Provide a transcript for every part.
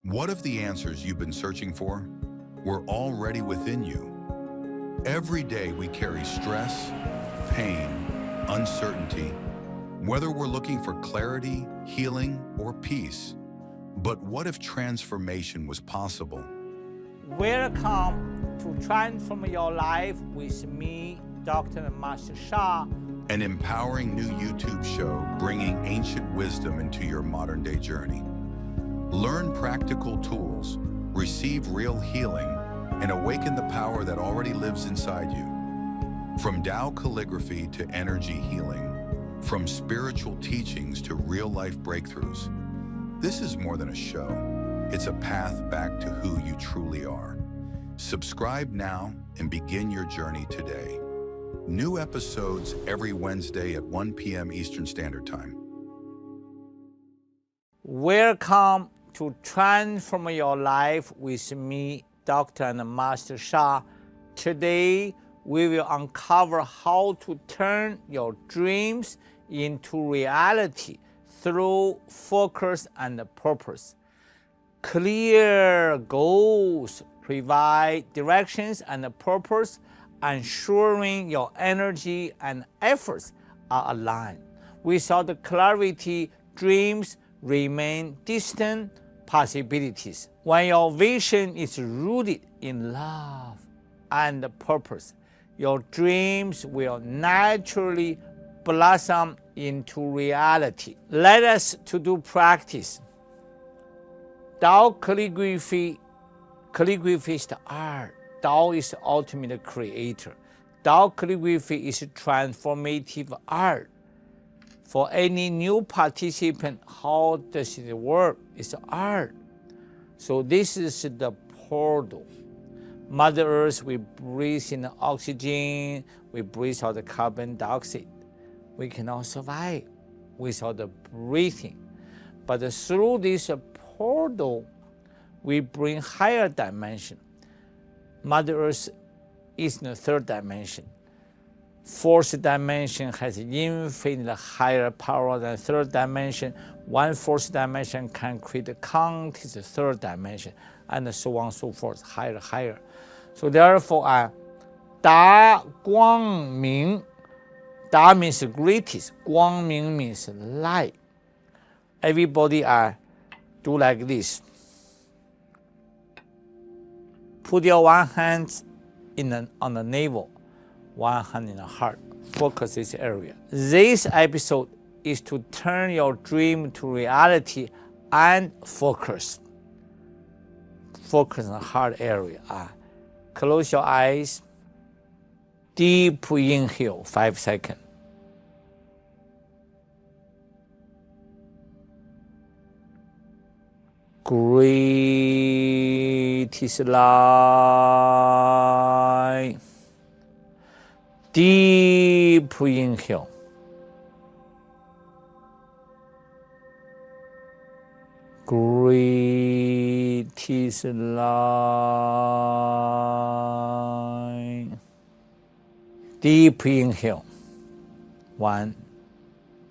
What if the answers you've been searching for were already within you? Every day we carry stress, pain, uncertainty, whether we're looking for clarity, healing, or peace. But what if transformation was possible? Welcome to Transform Your Life with me, Dr. Master Sha. An empowering new YouTube show bringing ancient wisdom into your modern-day journey. Learn practical tools, receive real healing, and awaken the power that already lives inside you. From Tao Calligraphy to energy healing, from spiritual teachings to real-life breakthroughs, this is more than a show. It's a path back to who you truly are. Subscribe now and begin your journey today. New episodes every Wednesday at 1 p.m. Eastern Standard Time. Welcome to Transform Your Life with me, Dr. Master Sha. Today, we will uncover how to turn your dreams into reality through focus and purpose. Clear goals provide directions and purpose, ensuring your energy and efforts are aligned. Without clarity, dreams remain distant possibilities. When your vision is rooted in love and purpose, your dreams will naturally blossom into reality. Let us to do practice. Tao Calligraphy is the art. Tao is the ultimate creator. Tao Calligraphy is transformative art. For any new participant, how does it work? It's art. So this is the portal. Mother Earth, we breathe in the oxygen, we breathe out the carbon dioxide. We cannot survive without the breathing. But through this portal, we bring higher dimension. Mother Earth is in the third dimension. Fourth dimension has infinitely higher power than third dimension. One fourth dimension can create countless third dimension, and so on and so forth, higher. So therefore, 达光明, Da means greatest, 光明 means light. Everybody do like this. Put your one hand on the navel, one hand in the heart. Focus this area. This episode is to turn your dream to reality and focus. Focus on the heart area. Close your eyes. Deep inhale, 5 seconds. Greatest light. Deep inhale. Greatest light. Deep inhale. 1,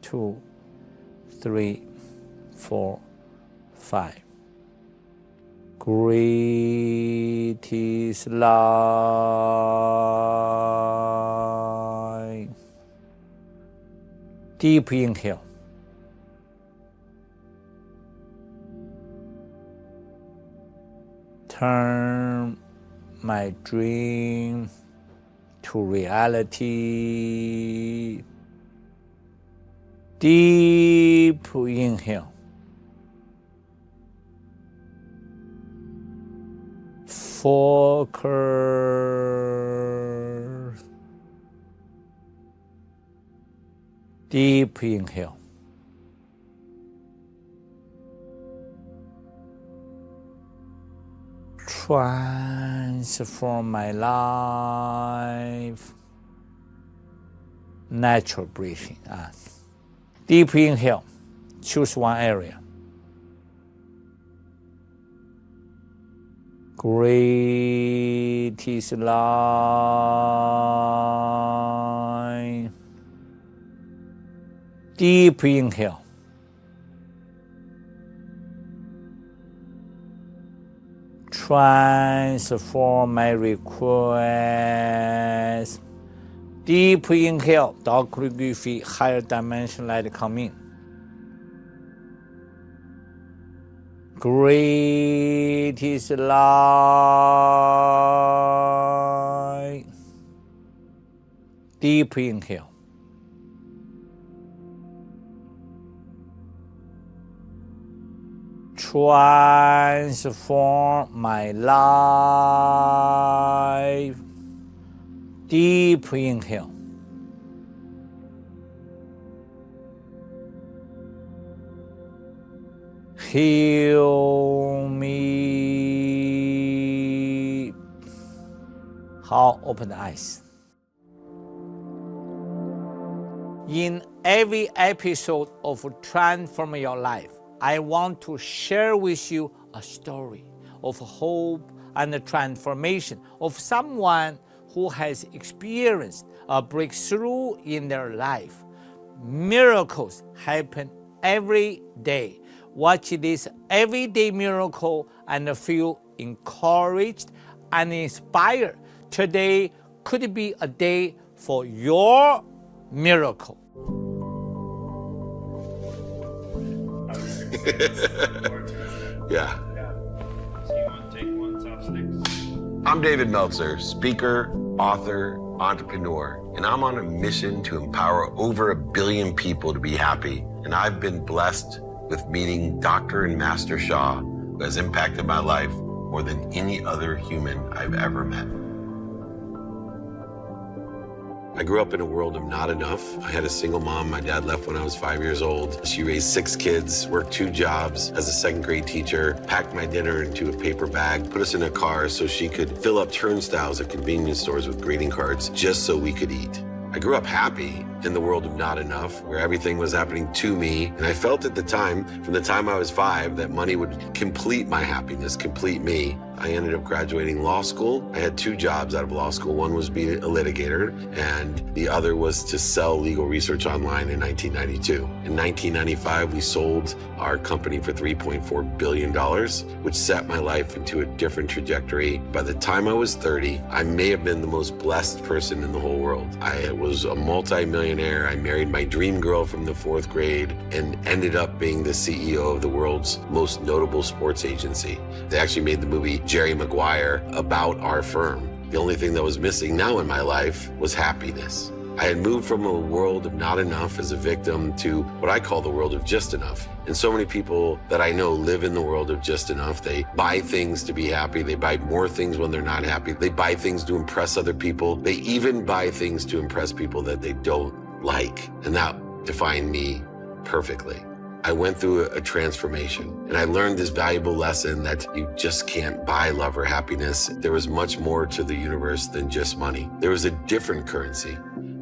2, 3, 4, 5. Greatest light. Deep inhale. Turn my dream to reality. Deep inhale. Focus. Deep inhale. Transform my life. Natural breathing. Deep inhale. Choose one area. Greatest light. Deep inhale. Transform my request. Deep inhale, Tao Calligraphy, higher dimension light come in. Greatest light. Deep inhale. Transform my life. Deep inhale. Heal me. How? Open the eyes. In every episode of Transform Your Life, I want to share with you a story of hope and transformation of someone who has experienced a breakthrough in their life. Miracles happen every day. Watch this everyday miracle and feel encouraged and inspired. Today could be a day for your miracle. Yeah. So you want to take one top sticks? I'm David Meltzer, speaker, author, entrepreneur, and I'm on a mission to empower over 1 billion people to be happy. And I've been blessed with meeting Dr. and Master Sha, who has impacted my life more than any other human I've ever met. I grew up in a world of not enough. I had a single mom. My dad left when I was 5 years old. She raised 6 kids, worked 2 jobs as a 2nd grade teacher, packed my dinner into a paper bag, put us in a car so she could fill up turnstiles at convenience stores with greeting cards just so we could eat. I grew up happy in the world of not enough, where everything was happening to me. And I felt at the time, from the time I was 5, that money would complete my happiness, complete me. I ended up graduating law school. I had 2 jobs out of law school. One was being a litigator, and the other was to sell legal research online in 1992. In 1995, we sold our company for $3.4 billion, which set my life into a different trajectory. By the time I was 30, I may have been the most blessed person in the whole world. I was a multi-millionaire. I married my dream girl from the 4th grade and ended up being the CEO of the world's most notable sports agency. They actually made the movie Jerry Maguire about our firm. The only thing that was missing now in my life was happiness. I had moved from a world of not enough as a victim to what I call the world of just enough. And so many people that I know live in the world of just enough. They buy things to be happy. They buy more things when they're not happy. They buy things to impress other people. They even buy things to impress people that they don't like. And that defined me perfectly. I went through a transformation, and I learned this valuable lesson that you just can't buy love or happiness. There was much more to the universe than just money. There was a different currency,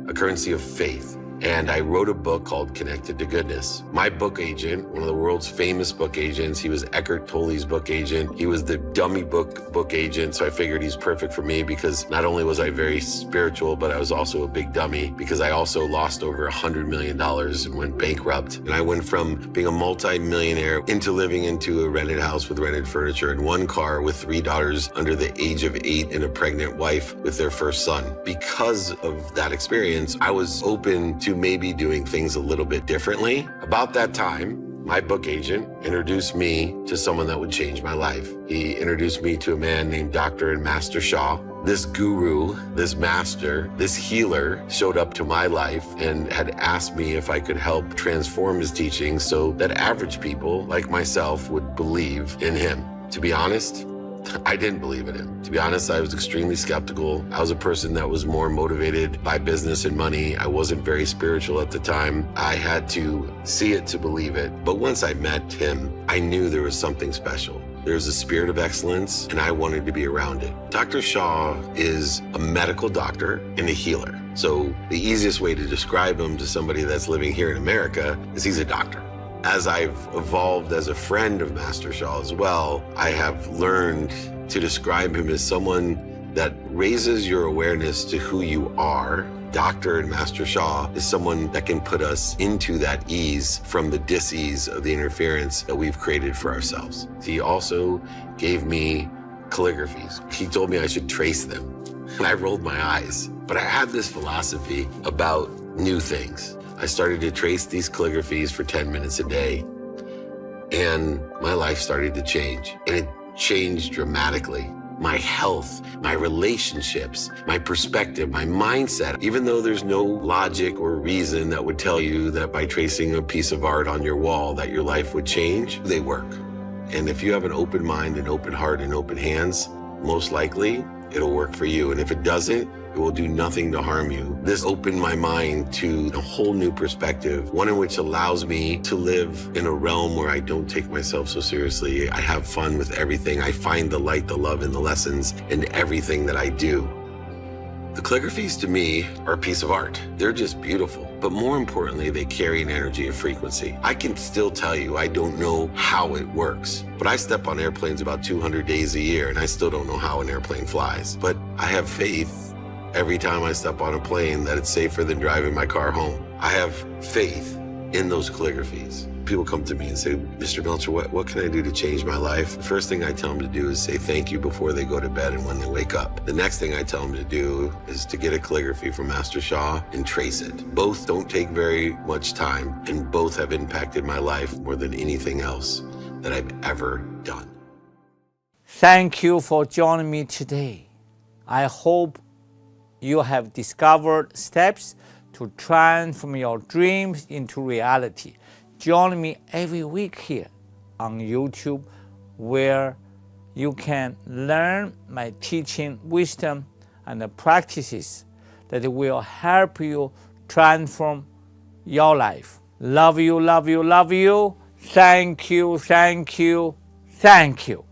a currency of faith. And I wrote a book called Connected to Goodness. My book agent, one of the world's famous book agents, he was Eckhart Tolle's book agent. He was the dummy book agent, so I figured he's perfect for me because not only was I very spiritual, but I was also a big dummy because I also lost over $100 million and went bankrupt. And I went from being a multi-millionaire into living into a rented house with rented furniture and 1 car with 3 daughters under the age of 8 and a pregnant wife with their first son. Because of that experience, I was open to maybe doing things a little bit differently. About that time, my book agent introduced me to someone that would change my life. He introduced me to a man named Dr. and Master Sha. This guru, this master, this healer showed up to my life and had asked me if I could help transform his teachings so that average people like myself would believe in him. To be honest, I didn't believe in him. To be honest, I was extremely skeptical. I was a person that was more motivated by business and money. I wasn't very spiritual at the time. I had to see it to believe it. But once I met him, I knew there was something special. There's a spirit of excellence, and I wanted to be around it. Dr. Sha is a medical doctor and a healer. So the easiest way to describe him to somebody that's living here in America is he's a doctor. As I've evolved as a friend of Master Sha as well, I have learned to describe him as someone that raises your awareness to who you are. Dr. and Master Sha is someone that can put us into that ease from the dis-ease of the interference that we've created for ourselves. He also gave me calligraphies. He told me I should trace them, and I rolled my eyes. But I had this philosophy about new things. I started to trace these calligraphies for 10 minutes a day, and my life started to change. And it changed dramatically. My health, my relationships, my perspective, my mindset. Even though there's no logic or reason that would tell you that by tracing a piece of art on your wall that your life would change, they work. And if you have an open mind, an open heart, and open hands, most likely it'll work for you. And if it doesn't, it will do nothing to harm you. This opened my mind to a whole new perspective, one in which allows me to live in a realm where I don't take myself so seriously. I have fun with everything. I find the light, the love, and the lessons in everything that I do. The calligraphies to me are a piece of art. They're just beautiful, but more importantly, they carry an energy of frequency. I can still tell you I don't know how it works, but I step on airplanes about 200 days a year, and I still don't know how an airplane flies. But I have faith every time I step on a plane that it's safer than driving my car home. I have faith in those calligraphies. People come to me and say, Mr. Meltzer, what can I do to change my life? The first thing I tell them to do is say thank you before they go to bed and when they wake up. The next thing I tell them to do is to get a calligraphy from Master Sha and trace it. Both don't take very much time, and both have impacted my life more than anything else that I've ever done. Thank you for joining me today. I hope you have discovered steps to transform your dreams into reality. Join me every week here on YouTube, where you can learn my teaching wisdom and the practices that will help you transform your life. Love you, love you, love you. Thank you, thank you, thank you.